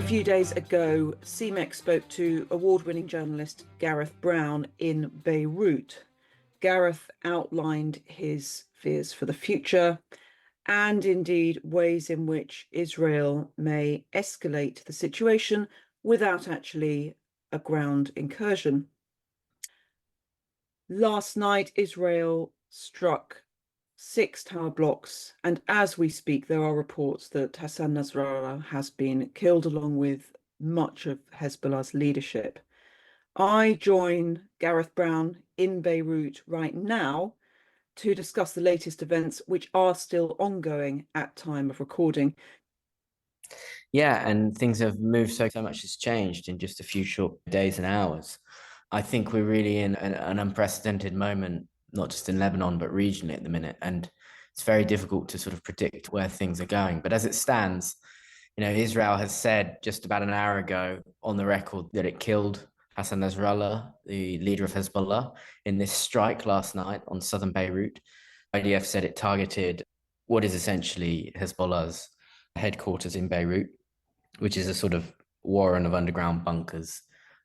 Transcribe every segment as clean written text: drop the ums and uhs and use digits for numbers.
few days ago, CMEC spoke to award-winning journalist Gareth Browne in Beirut. Gareth outlined his fears for the future and indeed ways in which Israel may escalate the situation without actually a ground incursion. Last night, Israel struck 6 tower blocks, and as we speak, there are reports that Hassan Nasrallah has been killed along with much of Hezbollah's leadership. I join Gareth Browne in Beirut right now to discuss the latest events, which are still ongoing at time of recording. Yeah, and things have moved so much has changed in just a few short days and hours. I think we're really in an unprecedented moment, not just in Lebanon, but regionally at the minute. And it's very difficult to sort of predict where things are going. But as it stands, Israel has said just about an hour ago on the record that it killed Hassan Nasrallah, the leader of Hezbollah, in this strike last night on southern Beirut. IDF said it targeted what is essentially Hezbollah's headquarters in Beirut, which is a sort of warren of underground bunkers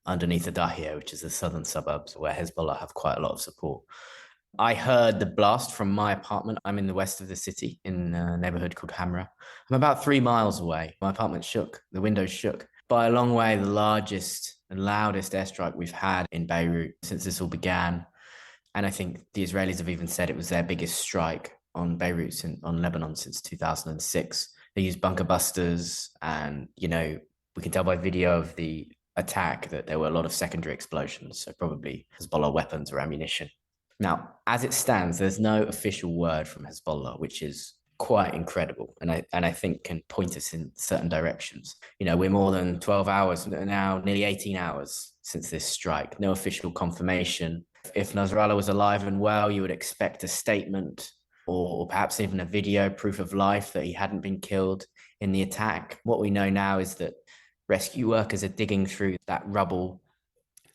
underneath Adahia, which is the southern suburbs where Hezbollah have quite a lot of support. I heard the blast from my apartment. I'm in the west of the city in a neighborhood called Hamra. I'm about 3 miles away. My apartment shook. The windows shook. By a long way, the largest and loudest airstrike we've had in Beirut since this all began. And I think the Israelis have even said it was their biggest strike on Beirut, on Lebanon since 2006. They used bunker busters, and, we can tell by video of the attack that there were a lot of secondary explosions, so probably Hezbollah weapons or ammunition. Now, as it stands, there's no official word from Hezbollah, which is quite incredible, and I think can point us in certain directions. We're more than 12 hours now, nearly 18 hours since this strike. No official confirmation. If Nasrallah was alive and well, you would expect a statement or perhaps even a video proof of life that he hadn't been killed in the attack. What we know now is that rescue workers are digging through that rubble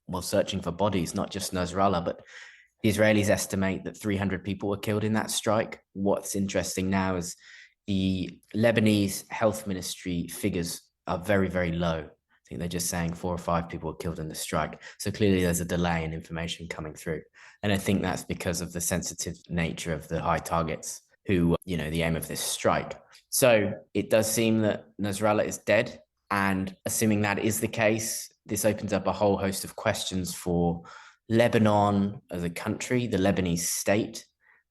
while searching for bodies, not just Nasrallah, but the Israelis estimate that 300 people were killed in that strike. What's interesting now is the Lebanese health ministry figures are very, very low. I think they're just saying 4 or 5 people were killed in the strike. So clearly there's a delay in information coming through. And I think that's because of the sensitive nature of the high targets who, the aim of this strike. So it does seem that Nasrallah is dead. And assuming that is the case, this opens up a whole host of questions for Lebanon as a country, the Lebanese state,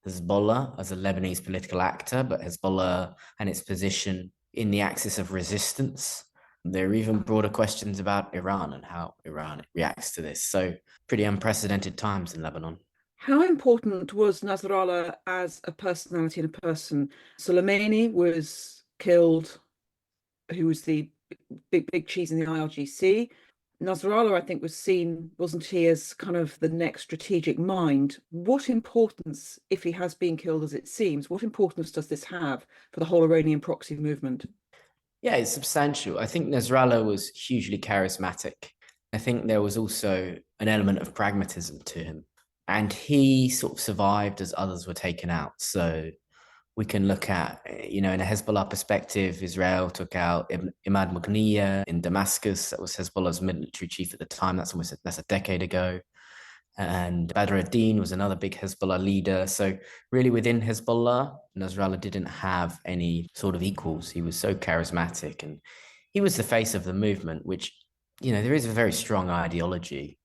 Hezbollah as a Lebanese political actor, but Hezbollah and its position in the axis of resistance. There are even broader questions about Iran and how Iran reacts to this. So pretty unprecedented times in Lebanon. How important was Nasrallah as a personality and a person? Soleimani was killed, who was the big cheese in the IRGC. Nasrallah, I think, was seen, wasn't he, as kind of the next strategic mind. What importance, if he has been killed as it seems, what importance does this have for the whole Iranian proxy movement? Yeah, it's substantial. I think Nasrallah was hugely charismatic. I think there was also an element of pragmatism to him. And he sort of survived as others were taken out. So we can look at, in a Hezbollah perspective, Israel took out Imad Mughniya in Damascus. That was Hezbollah's military chief at the time. That's a decade ago. And Badr ad-Din was another big Hezbollah leader. So really within Hezbollah, Nasrallah didn't have any sort of equals. He was so charismatic, and he was the face of the movement, which, there is a very strong ideology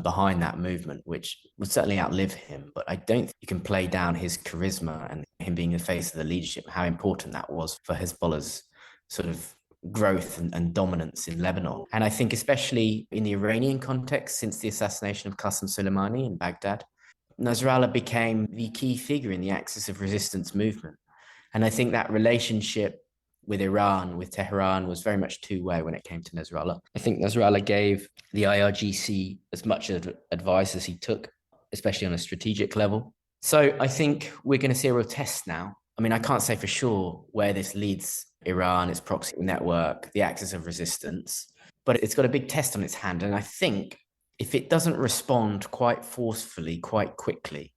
behind that movement, which would certainly outlive him. But I don't think you can play down his charisma and him being the face of the leadership, how important that was for Hezbollah's sort of growth and dominance in Lebanon. And I think especially in the Iranian context, since the assassination of Qasem Soleimani in Baghdad, Nasrallah became the key figure in the axis of resistance movement. And I think that relationship with Iran, with Tehran, was very much two-way when it came to Nasrallah. I think Nasrallah gave the IRGC as much advice as he took, especially on a strategic level. So I think we're going to see a real test now. I mean, I can't say for sure where this leads Iran, its proxy network, the axis of resistance, but it's got a big test on its hand. And I think if it doesn't respond quite forcefully, quite quickly,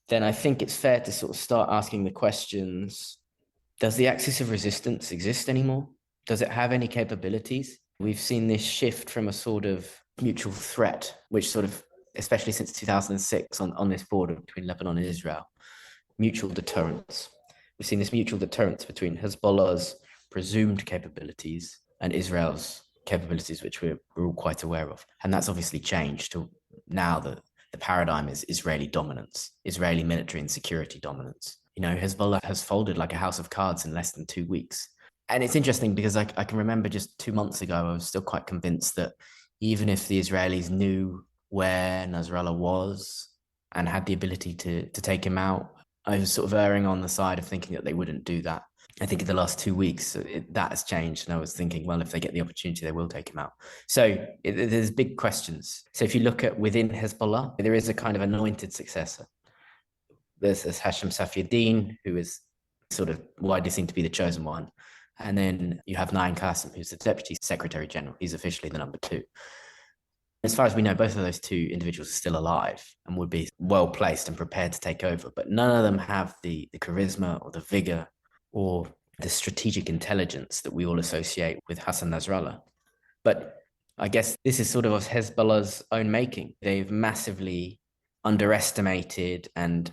then I think it's fair to sort of start asking the questions: does the axis of resistance exist anymore? Does it have any capabilities? We've seen this shift from a sort of mutual threat, which sort of, especially since 2006 on this border between Lebanon and Israel, mutual deterrence. We've seen this mutual deterrence between Hezbollah's presumed capabilities and Israel's capabilities, which we're all quite aware of. And that's obviously changed to now the paradigm is Israeli dominance, Israeli military and security dominance. Hezbollah has folded like a house of cards in less than 2 weeks. And it's interesting because I can remember just 2 months ago, I was still quite convinced that even if the Israelis knew where Nasrallah was and had the ability to take him out, I was sort of erring on the side of thinking that they wouldn't do that. I think in the last 2 weeks, that has changed. And I was thinking, well, if they get the opportunity, they will take him out. So there's big questions. So if you look at within Hezbollah, there is a kind of anointed successor. There's Hashem Safieddin, who is sort of widely seen to be the chosen one. And then you have Naim Qassem, who's the Deputy Secretary General. He's officially the number 2. As far as we know, both of those 2 individuals are still alive and would be well placed and prepared to take over. But none of them have the charisma or the vigor or the strategic intelligence that we all associate with Hassan Nasrallah. But I guess this is sort of Hezbollah's own making. They've massively underestimated and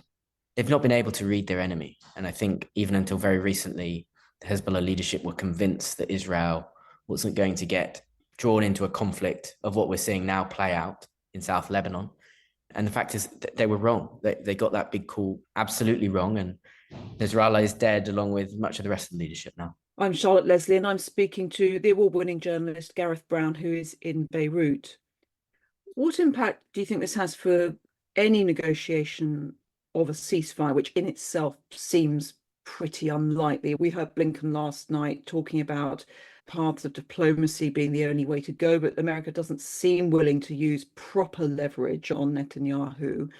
they've not been able to read their enemy. And I think even until very recently, the Hezbollah leadership were convinced that Israel wasn't going to get drawn into a conflict of what we're seeing now play out in South Lebanon. And the fact is that they were wrong. They got that big call absolutely wrong. And Nasrallah is dead along with much of the rest of the leadership now. I'm Charlotte Leslie, and I'm speaking to the award-winning journalist Gareth Browne, who is in Beirut. What impact do you think this has for any negotiation of a ceasefire, which in itself seems pretty unlikely? We heard Blinken last night talking about paths of diplomacy being the only way to go, but America doesn't seem willing to use proper leverage on Netanyahu.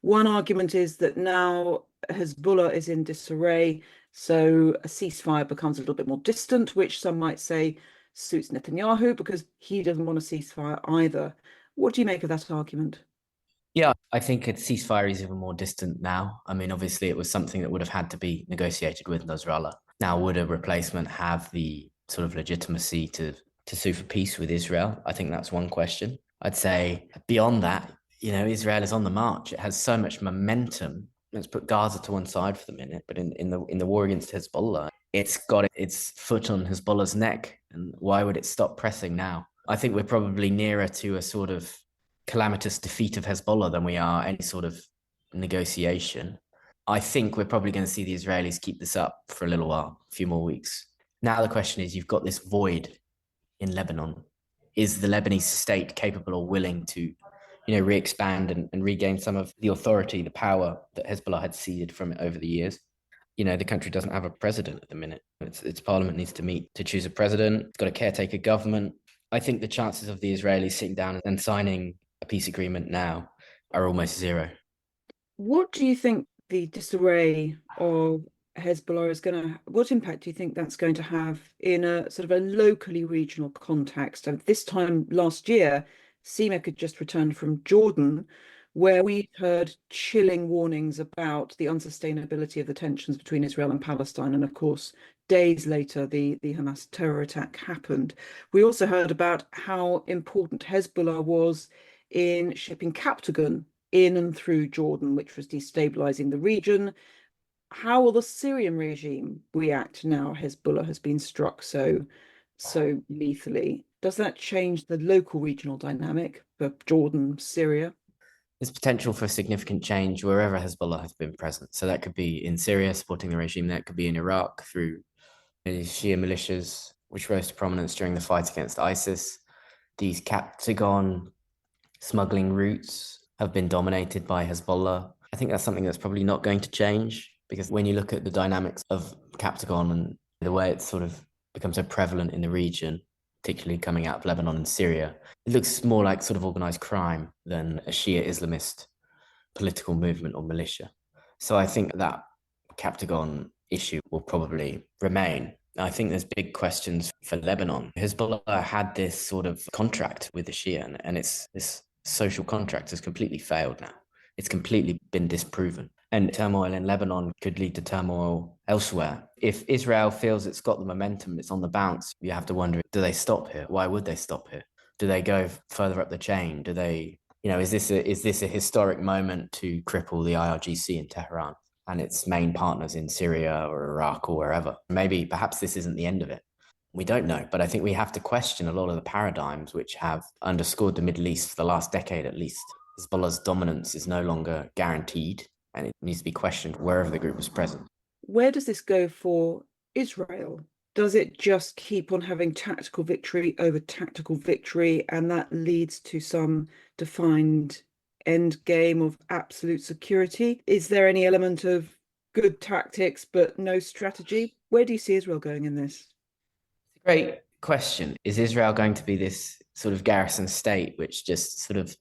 One argument is that now Hezbollah is in disarray, so a ceasefire becomes a little bit more distant, which some might say suits Netanyahu because he doesn't want a ceasefire either. What do you make of that argument? Yeah, I think a ceasefire is even more distant now. I mean, obviously, it was something that would have had to be negotiated with Nasrallah. Now, would a replacement have the sort of legitimacy to sue for peace with Israel? I think that's one question. I'd say beyond that, Israel is on the march. It has so much momentum. Let's put Gaza to one side for the minute, but in the war against Hezbollah, it's got its foot on Hezbollah's neck. And why would it stop pressing now? I think we're probably nearer to a sort of calamitous defeat of Hezbollah than we are any sort of negotiation. I think we're probably going to see the Israelis keep this up for a little while, a few more weeks. Now the question is, you've got this void in Lebanon. Is the Lebanese state capable or willing to, re-expand and regain some of the authority, the power that Hezbollah had ceded from it over the years? The country doesn't have a president at the minute. Its parliament needs to meet to choose a president. It's got a caretaker government. I think the chances of the Israelis sitting down and signing a peace agreement now are almost zero. What do you think the disarray of Hezbollah is what impact do you think that's going to have in a sort of a locally regional context? And this time last year, CMEC had just returned from Jordan, where we heard chilling warnings about the unsustainability of the tensions between Israel and Palestine. And of course, days later, the Hamas terror attack happened. We also heard about how important Hezbollah was in shipping Captagon in and through Jordan, which was destabilizing the region. How will the Syrian regime react now Hezbollah has been struck so lethally? Does that change the local regional dynamic for Jordan, Syria? There's potential for significant change wherever Hezbollah has been present. So that could be in Syria, supporting the regime. That could be in Iraq through the Shia militias, which rose to prominence during the fight against ISIS. These Captagon smuggling routes have been dominated by Hezbollah. I think that's something that's probably not going to change, because when you look at the dynamics of Captagon and the way it's sort of become so prevalent in the region, particularly coming out of Lebanon and Syria, it looks more like sort of organized crime than a Shia Islamist political movement or militia. So I think that Captagon issue will probably remain. I think there's big questions for Lebanon. Hezbollah had this sort of contract with the Shia, and this social contract has completely failed now. It's completely been disproven. And turmoil in Lebanon could lead to turmoil elsewhere if Israel feels it's got the momentum, it's on the bounce, you have to wonder, do they stop here? Why would they stop here? Do they go further up the chain? Do they, is this a historic moment to cripple the IRGC in Tehran and its main partners in Syria or Iraq or wherever? Maybe, perhaps this isn't the end of it. We don't know, but I think we have to question a lot of the paradigms which have underscored the Middle East for the last decade at least. Hezbollah's dominance is no longer guaranteed, and it needs to be questioned wherever the group was present. Where does this go for Israel? Does it just keep on having tactical victory over tactical victory, and that leads to some defined end game of absolute security? Is there any element of good tactics but no strategy? Where do you see Israel going in this? Great question. Is Israel going to be this sort of garrison state which just sort of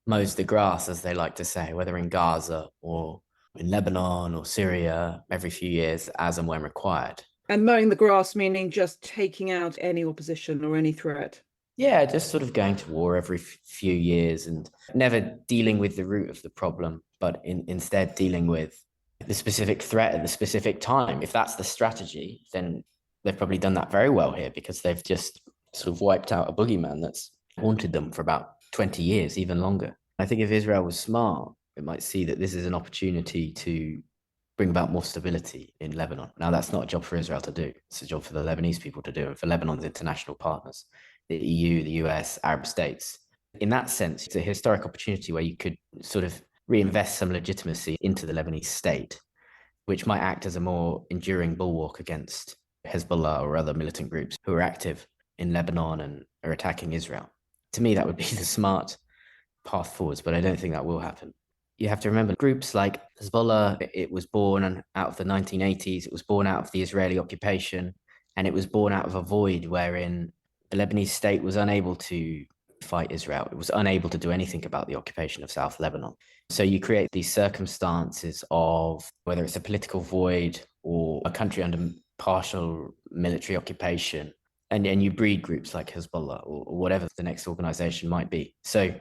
mows the grass, as they like to say, whether in Gaza or in Lebanon or Syria, every few years as and when required? And mowing the grass meaning just taking out any opposition or any threat? Yeah, just sort of going to war every few years and never dealing with the root of the problem, but instead dealing with the specific threat at the specific time. If that's the strategy, then they've probably done that very well here, because they've just sort of wiped out a boogeyman that's haunted them for about 20 years, even longer. I think if Israel was smart, it might see that this is an opportunity to bring about more stability in Lebanon. Now, that's not a job for Israel to do. It's a job for the Lebanese people to do, and for Lebanon's international partners, the EU, the US, Arab states. In that sense, it's a historic opportunity where you could sort of reinvest some legitimacy into the Lebanese state, which might act as a more enduring bulwark against Hezbollah or other militant groups who are active in Lebanon and are attacking Israel. To me, that would be the smart path forwards, but I don't think that will happen. You have to remember, groups like Hezbollah, it was born out of the 1980s, it was born out of the Israeli occupation, and it was born out of a void wherein the Lebanese state was unable to fight Israel. It was unable to do anything about the occupation of South Lebanon. So you create these circumstances of whether it's a political void or a country under partial military occupation, and you breed groups like Hezbollah or whatever the next organization might be. So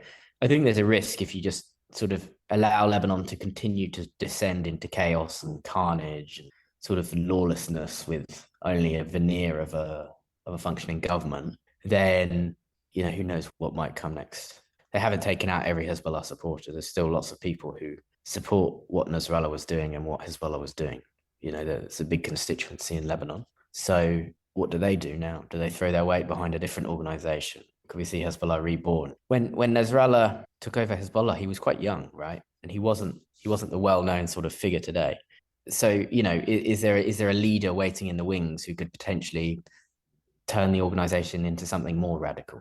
I think there's a risk if you just sort of allow Lebanon to continue to descend into chaos and carnage and sort of lawlessness with only a veneer of a functioning government, then, who knows what might come next. They haven't taken out every Hezbollah supporter. There's still lots of people who support what Nasrallah was doing and what Hezbollah was doing. There's a big constituency in Lebanon. So what do they do now? Do they throw their weight behind a different organization? Could we see Hezbollah reborn? When Nasrallah took over Hezbollah, he was quite young, right? And he wasn't the well-known sort of figure today. So, is there a leader waiting in the wings who could potentially turn the organization into something more radical?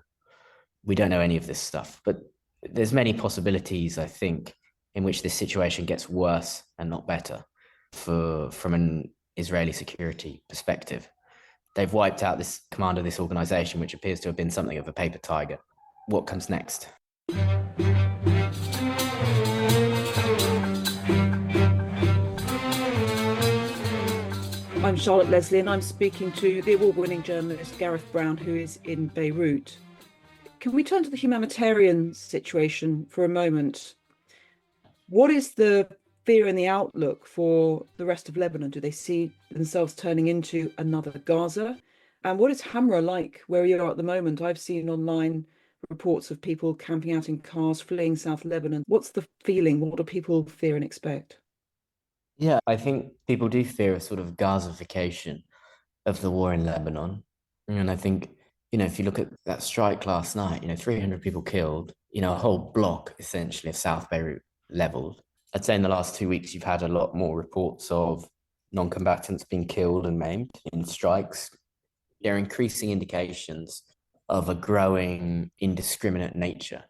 We don't know any of this stuff, but there's many possibilities, I think, in which this situation gets worse and not better from an Israeli security perspective. They've wiped out this command of this organization, which appears to have been something of a paper tiger. What comes next? I'm Charlotte Leslie, and I'm speaking to the award-winning journalist Gareth Browne, who is in Beirut. Can we turn to the humanitarian situation for a moment? What is the fear and the outlook for the rest of Lebanon? Do they see themselves turning into another Gaza? And what is Hamra like where you are at the moment? I've seen online reports of people camping out in cars, fleeing South Lebanon. What's the feeling? What do people fear and expect? Yeah, I think people do fear a sort of Gazification of the war in Lebanon. And I think, if you look at that strike last night, 300 people killed, a whole block essentially of South Beirut leveled. I'd say in the last 2 weeks, you've had a lot more reports of non-combatants being killed and maimed in strikes. There are increasing indications of a growing indiscriminate nature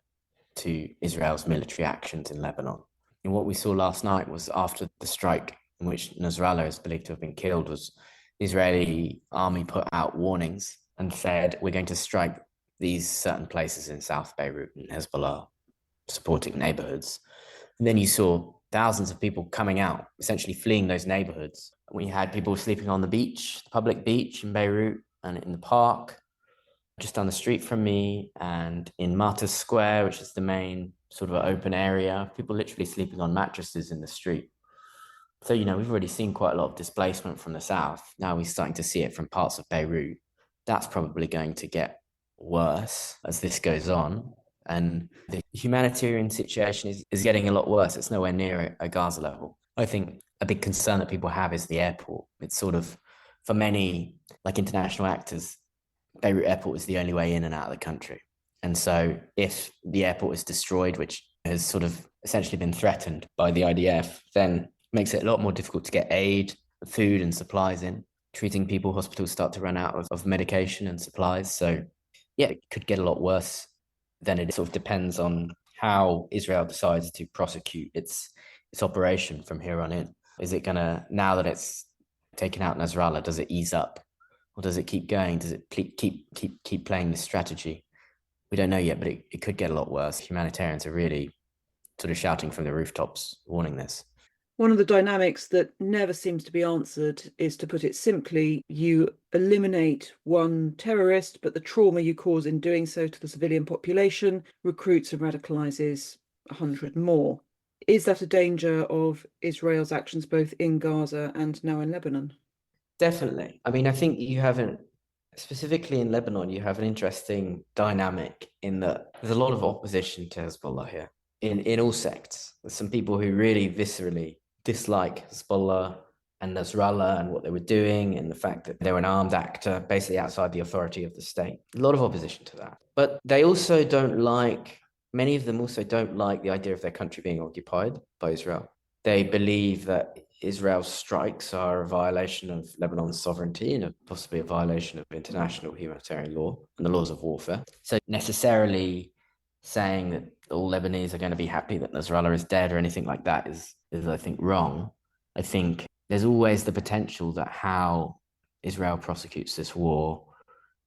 to Israel's military actions in Lebanon. And what we saw last night was, after the strike in which Nasrallah is believed to have been killed, was the Israeli army put out warnings and said, we're going to strike these certain places in South Beirut and Hezbollah supporting neighborhoods. And then you saw thousands of people coming out, essentially fleeing those neighborhoods. We had people sleeping on the beach, the public beach in Beirut, and in the park just down the street from me, and in Martyrs Square, which is the main sort of open area, people literally sleeping on mattresses in the street So, we've already seen quite a lot of displacement from the south. Now we're starting to see it from parts of Beirut. That's probably going to get worse as this goes on. And the humanitarian situation is getting a lot worse. It's nowhere near a Gaza level. I think a big concern that people have is the airport. It's sort of, for many, like international actors, Beirut airport is the only way in and out of the country. And so if the airport is destroyed, which has sort of essentially been threatened by the IDF, then it makes it a lot more difficult to get aid, food and supplies in. Treating people, hospitals start to run out of medication and supplies. So yeah, it could get a lot worse than it sort of depends on how Israel decides to prosecute its operation from here on in. Is it gonna, now that it's taken out Nasrallah, does it ease up? Or does it keep going? Does it keep playing this strategy? We don't know yet, but it could get a lot worse. Humanitarians are really sort of shouting from the rooftops, warning this. One of the dynamics that never seems to be answered is, to put it simply, you eliminate one terrorist, but the trauma you cause in doing so to the civilian population recruits and radicalizes 100 more. Is that a danger of Israel's actions both in Gaza and now in Lebanon? Definitely. I mean, I think specifically in Lebanon, you have an interesting dynamic in that there's a lot of opposition to Hezbollah here in all sects. There's some people who really viscerally dislike Hezbollah and Nasrallah and what they were doing, and the fact that they were an armed actor basically outside the authority of the state. A lot of opposition to that. But they also many of them also don't like the idea of their country being occupied by Israel. They believe that Israel's strikes are a violation of Lebanon's sovereignty and possibly a violation of international humanitarian law and the laws of warfare. So necessarily saying that all Lebanese are going to be happy that Nasrallah is dead or anything like that is I think, wrong. I think there's always the potential that how Israel prosecutes this war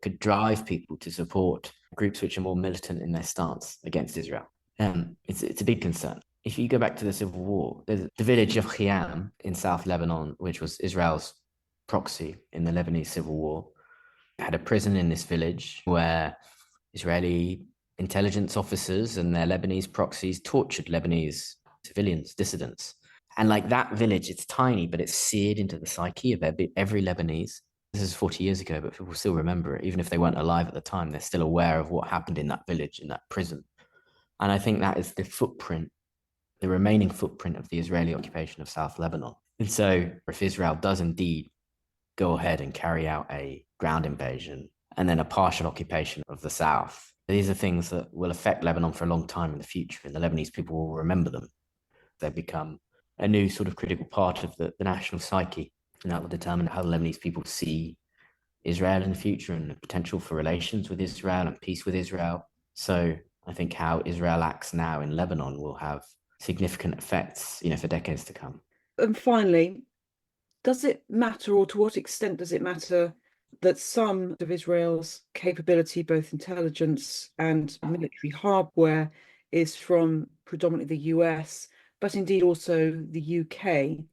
could drive people to support groups which are more militant in their stance against Israel. It's a big concern. If you go back to the civil war, there's the village of Khiam in South Lebanon, which was Israel's proxy in the Lebanese civil war, had a prison in this village where Israeli intelligence officers and their Lebanese proxies tortured Lebanese civilians, dissidents. And like that village, it's tiny, but it's seared into the psyche of every Lebanese. This is 40 years ago, but people still remember it. Even if they weren't alive at the time, they're still aware of what happened in that village, in that prison. And I think that is the remaining footprint of the Israeli occupation of South Lebanon. And so if Israel does indeed go ahead and carry out a ground invasion and then a partial occupation of the South, these are things that will affect Lebanon for a long time in the future, and the Lebanese people will remember them. They become a new sort of critical part of the national psyche, and that will determine how the Lebanese people see Israel in the future and the potential for relations with Israel and peace with Israel. So I think how Israel acts now in Lebanon will have significant effects, for decades to come. And finally, does it matter, or to what extent does it matter, that some of Israel's capability, both intelligence and military hardware, is from predominantly the US, but indeed also the UK?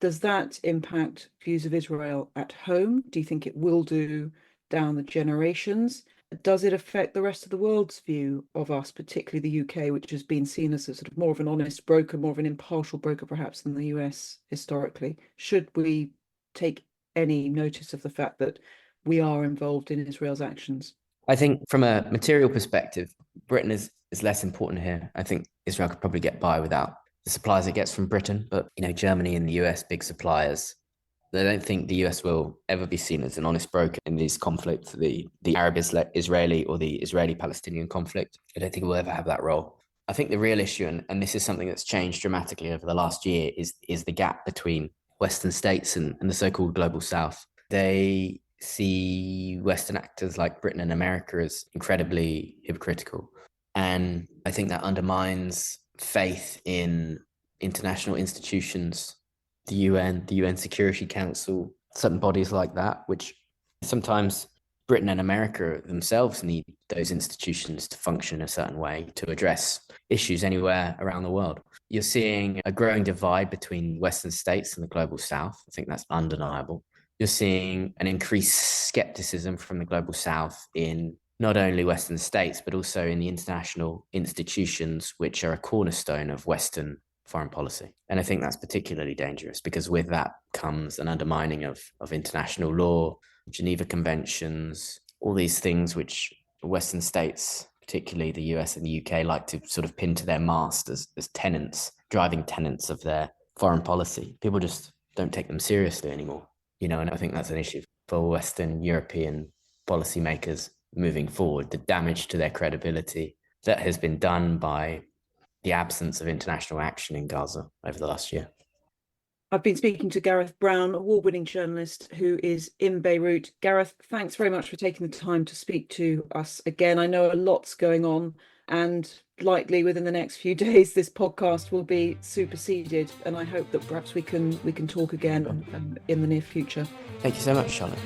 Does that impact views of Israel at home? Do you think it will do down the generations? Does it affect the rest of the world's view of us, particularly the UK, which has been seen as a sort of more of an honest broker, more of an impartial broker perhaps than the US historically? Should we take any notice of the fact that we are involved in Israel's actions? I think from a material perspective, Britain is less important here. I think Israel could probably get by without the supplies it gets from Britain, but Germany and the US, big suppliers. I don't think the US will ever be seen as an honest broker in these conflicts, the Arab-Israeli or the Israeli-Palestinian conflict. I don't think it will ever have that role. I think the real issue, and this is something that's changed dramatically over the last year, is the gap between Western states and the so-called global South. They see Western actors like Britain and America as incredibly hypocritical. And I think that undermines faith in international institutions, the UN Security Council, certain bodies like that, which sometimes Britain and America themselves need those institutions to function a certain way to address issues anywhere around the world. You're seeing a growing divide between Western states and the global South. I think that's undeniable. You're seeing an increased skepticism from the global South in not only Western states, but also in the international institutions, which are a cornerstone of Western foreign policy. And I think that's particularly dangerous because with that comes an undermining of international law, Geneva Conventions, all these things which Western states, particularly the US and the UK, like to sort of pin to their mast as tenets, driving tenets of their foreign policy. People just don't take them seriously anymore, and I think that's an issue for Western European policymakers moving forward, the damage to their credibility that has been done by the absence of international action in Gaza over the last year. I've been speaking to Gareth Browne, award-winning journalist who is in Beirut. Gareth, thanks very much for taking the time to speak to us again. I know a lot's going on, and likely within the next few days, this podcast will be superseded. And I hope that perhaps we can talk again in the near future. Thank you so much, Charlotte.